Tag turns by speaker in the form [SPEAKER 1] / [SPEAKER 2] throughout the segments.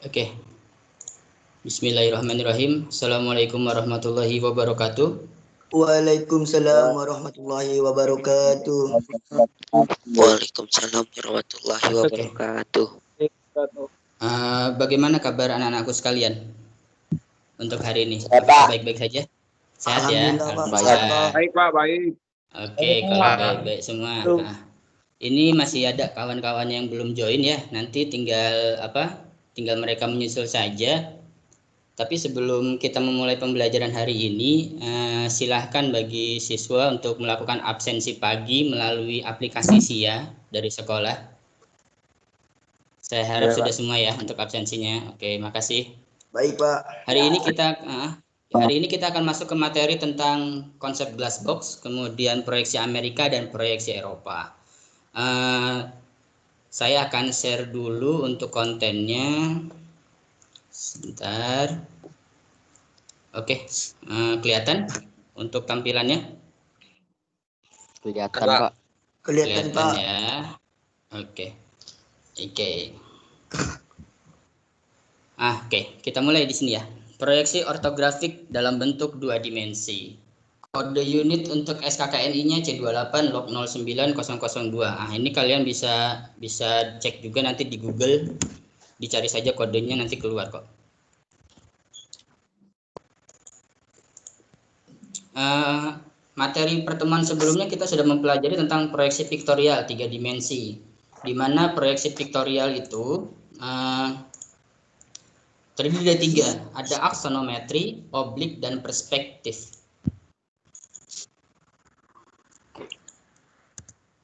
[SPEAKER 1] Oke. Bismillahirrahmanirrahim. Assalamualaikum warahmatullahi wabarakatuh.
[SPEAKER 2] Waalaikumsalam warahmatullahi wabarakatuh.
[SPEAKER 3] Waalaikumsalam warahmatullahi wabarakatuh.
[SPEAKER 1] Bagaimana kabar anak-anakku sekalian untuk hari ini? Baik-baik saja? Sehat ya?
[SPEAKER 2] Alhamdulillah,
[SPEAKER 4] Baik Pak, baik.
[SPEAKER 1] Oke, kalau baik-baik semua. Nah, ini masih ada kawan-kawan yang belum join ya. Nanti tinggal mereka menyusul saja. Tapi sebelum kita memulai pembelajaran hari ini, silahkan bagi siswa untuk melakukan absensi pagi melalui aplikasi SIA dari sekolah. Saya harap sudah semua ya untuk absensinya. Oke, makasih.
[SPEAKER 2] Baik Pak.
[SPEAKER 1] Hari ini kita akan masuk ke materi tentang konsep glass box, kemudian proyeksi Amerika dan proyeksi Eropa. Saya akan share dulu untuk kontennya. Sebentar. Oke, kelihatan untuk tampilannya?
[SPEAKER 3] Kelihatan Pak.
[SPEAKER 2] Kelihatan Pak.
[SPEAKER 1] Ya. Oke. Oke, kita mulai di sini ya. Proyeksi ortografik dalam bentuk 2 dimensi. Kode unit untuk SKKNI-nya C28 log 09002. Ini kalian bisa cek juga nanti di Google. Dicari saja kodenya, nanti keluar kok. Materi pertemuan sebelumnya kita sudah mempelajari tentang proyeksi piktorial 3 dimensi, di mana proyeksi piktorial itu terdiri dari 3, ada aksonometri, oblik, dan perspektif.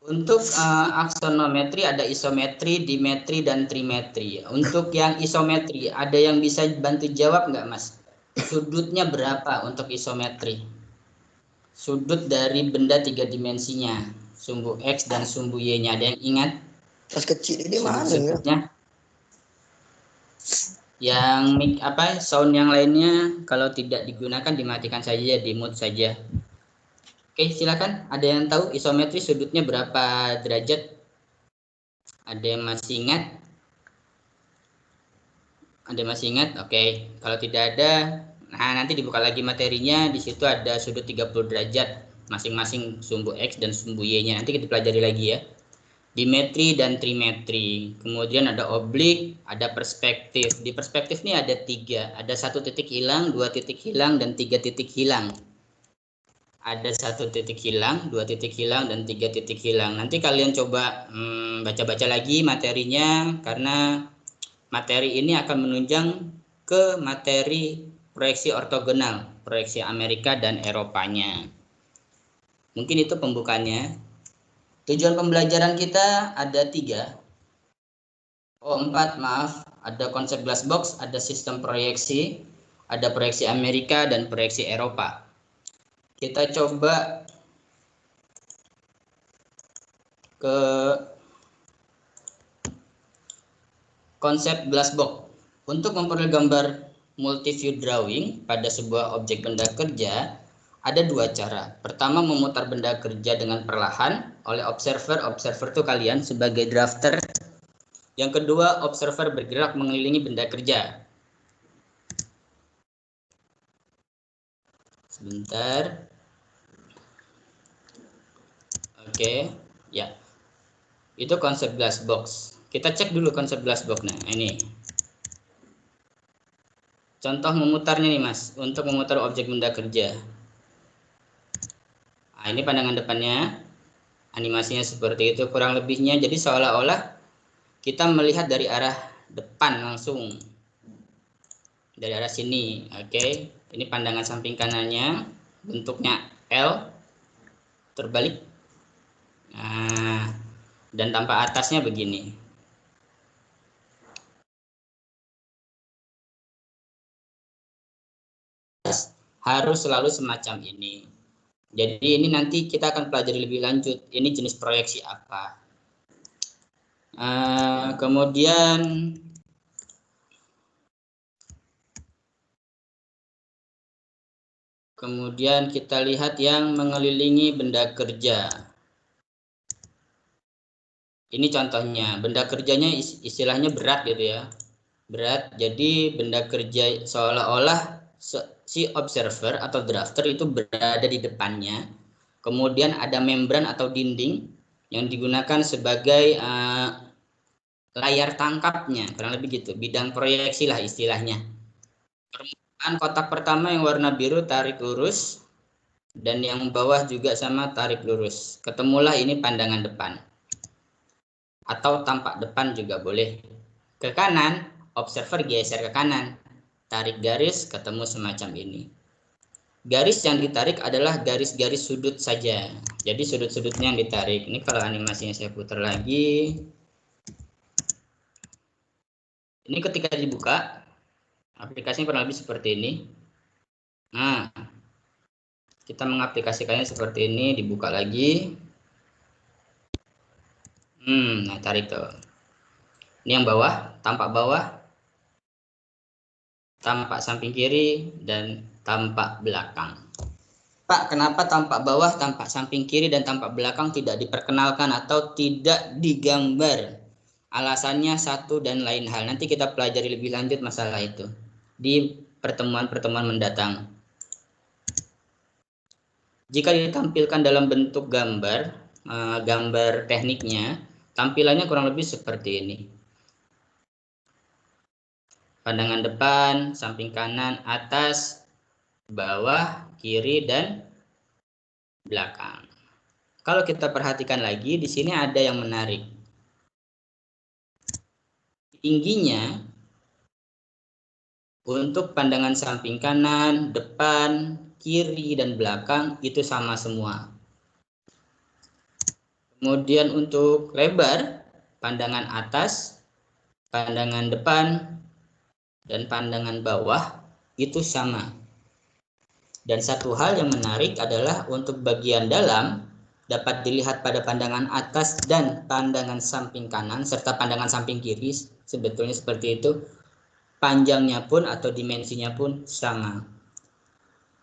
[SPEAKER 1] Untuk aksonometri ada isometri, dimetri, dan trimetri. Untuk yang isometri, ada yang bisa bantu jawab nggak Mas? Sudutnya berapa untuk isometri? Sudut dari benda 3 dimensinya, sumbu X dan sumbu Y-nya. Ada yang ingat?
[SPEAKER 2] Pas kecil ini mana
[SPEAKER 1] ya? Yang sound yang lainnya kalau tidak digunakan dimatikan saja, di mute saja. Oke, silakan. Ada yang tahu isometri sudutnya berapa derajat? Ada yang masih ingat? Oke, kalau tidak ada, nanti dibuka lagi materinya. Di situ ada sudut 30 derajat masing-masing sumbu X dan sumbu Y-nya. Nanti kita pelajari lagi ya. Dimetri dan trimetri. Kemudian ada oblik, ada perspektif. Di perspektif ini ada 3. Ada 1 titik hilang, 2 titik hilang, dan 3 titik hilang. Ada 1 titik hilang, 2 titik hilang, dan 3 titik hilang. Nanti kalian coba baca-baca lagi materinya, karena materi ini akan menunjang ke materi proyeksi ortogonal, proyeksi Amerika dan Eropanya. Mungkin itu pembukanya. Tujuan pembelajaran kita ada 4, maaf. Ada konsep glass box, ada sistem proyeksi, ada proyeksi Amerika dan proyeksi Eropa. Kita coba ke konsep glass box. Untuk memperoleh gambar multi-view drawing pada sebuah objek benda kerja, ada 2 cara. Pertama, memutar benda kerja dengan perlahan oleh observer. Observer itu kalian sebagai drafter. Yang kedua, observer bergerak mengelilingi benda kerja. Sebentar. Oke, ya. Itu konsep glass box. Kita cek dulu konsep glass box. Nah, ini. Contoh memutarnya nih Mas, untuk memutar objek benda kerja. Ini pandangan depannya, animasinya seperti itu kurang lebihnya. Jadi seolah-olah kita melihat dari arah depan langsung, dari arah sini. Oke, ini pandangan samping kanannya, bentuknya L, terbalik. Dan tampak atasnya begini. Harus selalu semacam ini. Jadi ini nanti kita akan pelajari lebih lanjut. Ini jenis proyeksi apa. Kemudian kita lihat yang mengelilingi benda kerja. Ini contohnya, benda kerjanya istilahnya berat gitu ya. berat. Jadi benda kerja seolah-olah si observer atau drafter itu berada di depannya. Kemudian ada membran atau dinding yang digunakan sebagai layar tangkapnya, kurang lebih gitu. Bidang proyeksi lah istilahnya. Permukaan kotak pertama yang warna biru tarik lurus, dan yang bawah juga sama tarik lurus. Ketemulah ini pandangan depan. Atau tampak depan juga boleh. Ke kanan, observer geser ke kanan. Tarik garis, ketemu semacam ini. Garis yang ditarik adalah garis-garis sudut saja. Jadi sudut-sudutnya yang ditarik. Ini kalau animasinya saya putar lagi. Ini ketika dibuka, aplikasinya kurang lebih seperti ini. Nah, kita mengaplikasikannya seperti ini, dibuka lagi. Nah tarik tuh. Ini yang bawah, tampak samping kiri, dan tampak belakang. Pak, kenapa tampak bawah, tampak samping kiri, dan tampak belakang tidak diperkenalkan atau tidak digambar? Alasannya satu dan lain hal. Nanti kita pelajari lebih lanjut masalah itu di pertemuan-pertemuan mendatang. Jika ditampilkan dalam bentuk gambar, gambar tekniknya, tampilannya kurang lebih seperti ini. Pandangan depan, samping kanan, atas, bawah, kiri, dan belakang. Kalau kita perhatikan lagi, di sini ada yang menarik. Tingginya untuk pandangan samping kanan, depan, kiri, dan belakang itu sama semua. Kemudian untuk lebar, pandangan atas, pandangan depan, dan pandangan bawah itu sama. Dan satu hal yang menarik adalah untuk bagian dalam dapat dilihat pada pandangan atas dan pandangan samping kanan serta pandangan samping kiri, sebetulnya seperti itu. Panjangnya pun atau dimensinya pun sama.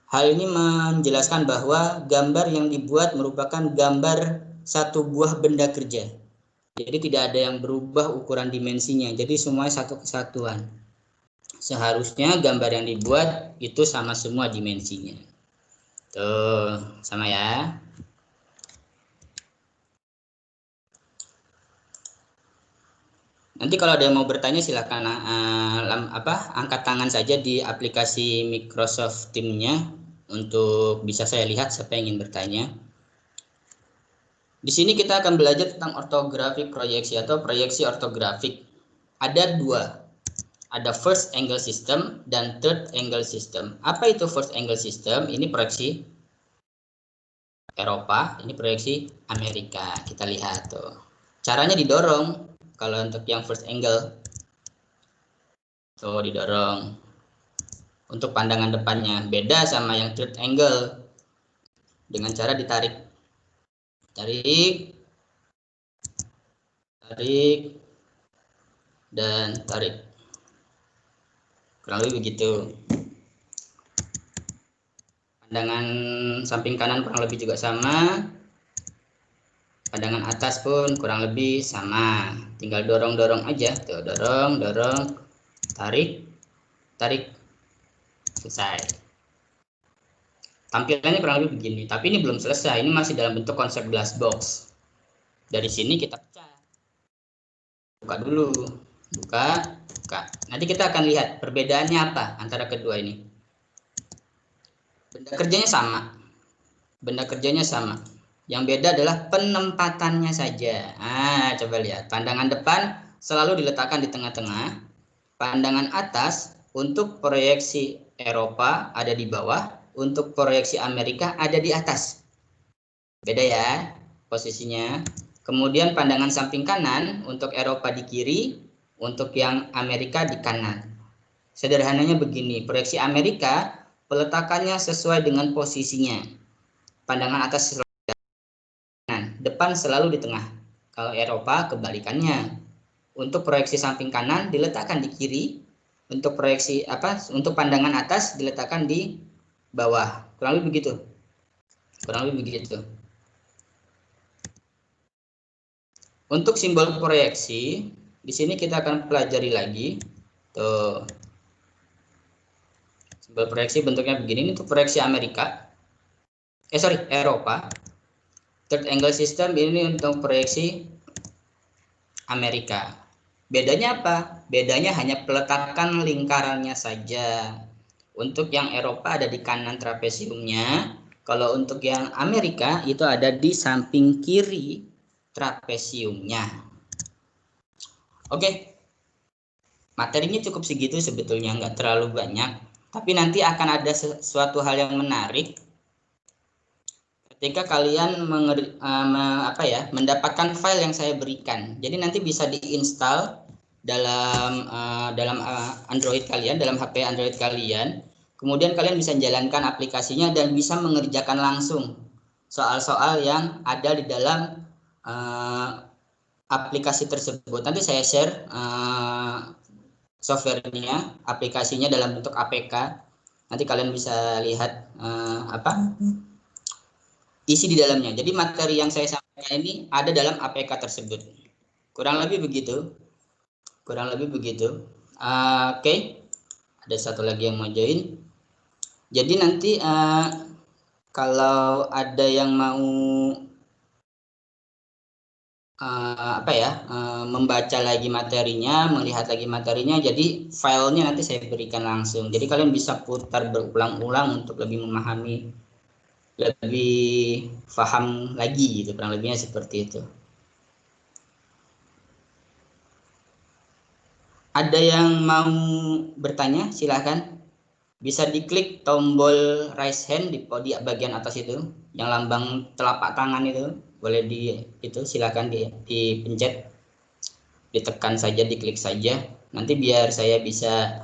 [SPEAKER 1] Hal ini menjelaskan bahwa gambar yang dibuat merupakan gambar satu buah benda kerja. Jadi tidak ada yang berubah ukuran dimensinya. Jadi semuanya satu kesatuan. Seharusnya gambar yang dibuat itu sama semua dimensinya. Tuh, sama ya. Nanti kalau ada yang mau bertanya silakan angkat tangan saja di aplikasi Microsoft Teams-nya untuk bisa saya lihat siapa yang ingin bertanya. Di sini kita akan belajar tentang ortografik proyeksi atau proyeksi ortografik. Ada dua. Ada first angle system dan third angle system. Apa itu first angle system? Ini proyeksi Eropa, ini proyeksi Amerika. Kita lihat tuh. Caranya didorong. Kalau untuk yang first angle, tuh didorong. Untuk pandangan depannya beda sama yang third angle. Dengan cara ditarik. Tarik, dan tarik. Kurang lebih begitu. Pandangan samping kanan kurang lebih juga sama. Pandangan atas pun kurang lebih sama. Tinggal dorong-dorong aja. Tuh, dorong, tarik, selesai. Tampilannya kurang lebih begini. Tapi ini belum selesai. Ini masih dalam bentuk konsep glass box. Dari sini kita pecah. Buka dulu. Buka. Nanti kita akan lihat perbedaannya apa antara kedua ini. Benda kerjanya sama. Yang beda adalah penempatannya saja. Coba lihat. Pandangan depan selalu diletakkan di tengah-tengah. Pandangan atas untuk proyeksi Eropa ada di bawah. Untuk proyeksi Amerika ada di atas. Beda ya posisinya. Kemudian pandangan samping kanan untuk Eropa di kiri. Untuk yang Amerika di kanan. Sederhananya begini, proyeksi Amerika peletakannya sesuai dengan posisinya. Pandangan atas selalu di kanan, depan selalu di tengah. Kalau Eropa kebalikannya. Untuk proyeksi samping kanan diletakkan di kiri. Untuk proyeksi untuk pandangan atas diletakkan di bawah. Kurang lebih begitu. Untuk simbol proyeksi, di sini kita akan pelajari lagi Tuh. Simbol proyeksi bentuknya begini. Ini untuk proyeksi Amerika. Eropa. Third angle system ini untuk proyeksi Amerika. Bedanya apa? Bedanya hanya peletakan lingkarannya saja. Untuk yang Eropa ada di kanan trapesiumnya. Kalau untuk yang Amerika itu ada di samping kiri trapesiumnya. Oke. Materinya cukup segitu sebetulnya, nggak terlalu banyak. Tapi nanti akan ada sesuatu hal yang menarik ketika kalian mendapatkan file yang saya berikan. Jadi nanti bisa diinstal dalam Android kalian, dalam HP Android kalian. Kemudian kalian bisa jalankan aplikasinya dan bisa mengerjakan langsung soal-soal yang ada di dalam aplikasi tersebut. Nanti saya share softwarenya, aplikasinya dalam bentuk APK. Nanti kalian bisa lihat isi di dalamnya. Jadi materi yang saya sampaikan ini ada dalam APK tersebut. Kurang lebih begitu. Oke. Ada satu lagi yang mau join. Jadi nanti kalau ada yang mau membaca lagi materinya, melihat lagi materinya, jadi filenya nanti saya berikan langsung. Jadi kalian bisa putar berulang-ulang untuk lebih memahami, lebih paham lagi gitu, kurang lebihnya seperti itu. Ada yang mau bertanya, silahkan. Bisa diklik tombol raise hand di bagian atas itu, yang lambang telapak tangan itu, boleh silahkan dipencet, ditekan saja, diklik saja. Nanti biar saya bisa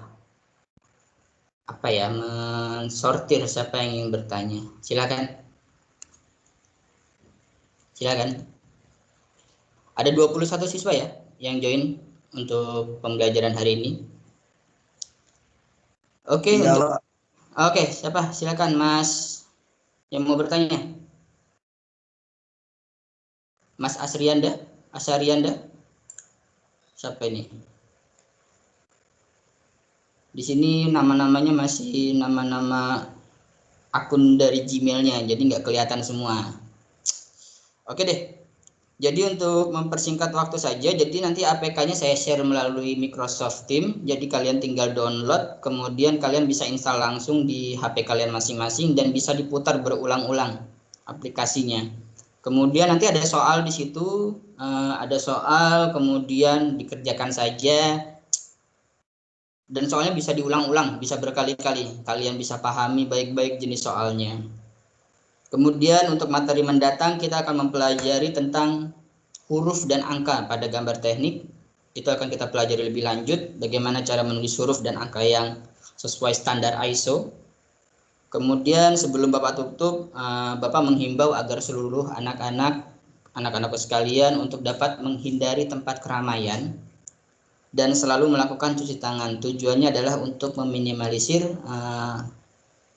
[SPEAKER 1] mensortir siapa yang ingin bertanya. Silakan. Ada 21 siswa ya yang join untuk pembelajaran hari ini. Oke.
[SPEAKER 2] Ya,
[SPEAKER 1] Oke, siapa? Silakan Mas yang mau bertanya. Mas Asyarianda? Siapa ini? Di sini nama-namanya masih nama-nama akun dari Gmailnya, jadi nggak kelihatan semua. Oke deh. Jadi untuk mempersingkat waktu saja, jadi nanti APK-nya saya share melalui Microsoft Teams. Jadi kalian tinggal download, kemudian kalian bisa install langsung di HP kalian masing-masing dan bisa diputar berulang-ulang aplikasinya. Kemudian nanti ada soal di situ, kemudian dikerjakan saja. Dan soalnya bisa diulang-ulang, bisa berkali-kali. Kalian bisa pahami baik-baik jenis soalnya. Kemudian untuk materi mendatang kita akan mempelajari tentang huruf dan angka pada gambar teknik. Itu akan kita pelajari lebih lanjut, bagaimana cara menulis huruf dan angka yang sesuai standar ISO. Kemudian sebelum Bapak tutup, Bapak menghimbau agar seluruh anak-anakku sekalian untuk dapat menghindari tempat keramaian dan selalu melakukan cuci tangan. Tujuannya adalah untuk meminimalisir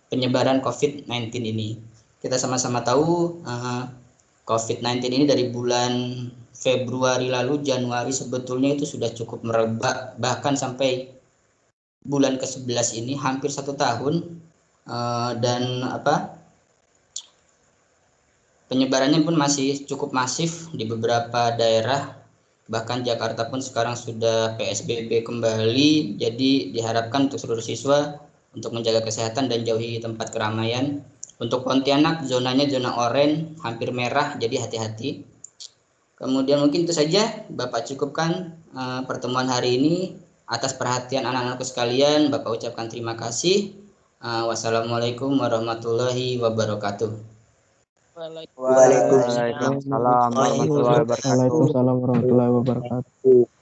[SPEAKER 1] penyebaran COVID-19 ini. Kita sama-sama tahu COVID-19 ini dari bulan Februari lalu, Januari sebetulnya itu sudah cukup merebak, bahkan sampai bulan ke-11 ini hampir 1 tahun, dan penyebarannya pun masih cukup masif di beberapa daerah, bahkan Jakarta pun sekarang sudah PSBB kembali. Jadi diharapkan untuk seluruh siswa untuk menjaga kesehatan dan jauhi tempat keramaian. Untuk Pontianak zonanya zona oranye, hampir merah, jadi hati-hati. Kemudian mungkin itu saja Bapak cukupkan pertemuan hari ini. Atas perhatian anak-anakku sekalian, Bapak ucapkan terima kasih. Wassalamualaikum warahmatullahi wabarakatuh.
[SPEAKER 2] Waalaikumsalam
[SPEAKER 3] Waalaikumsalam warahmatullahi wabarakatuh.
[SPEAKER 4] Waalaikumsalam warahmatullahi wabarakatuh.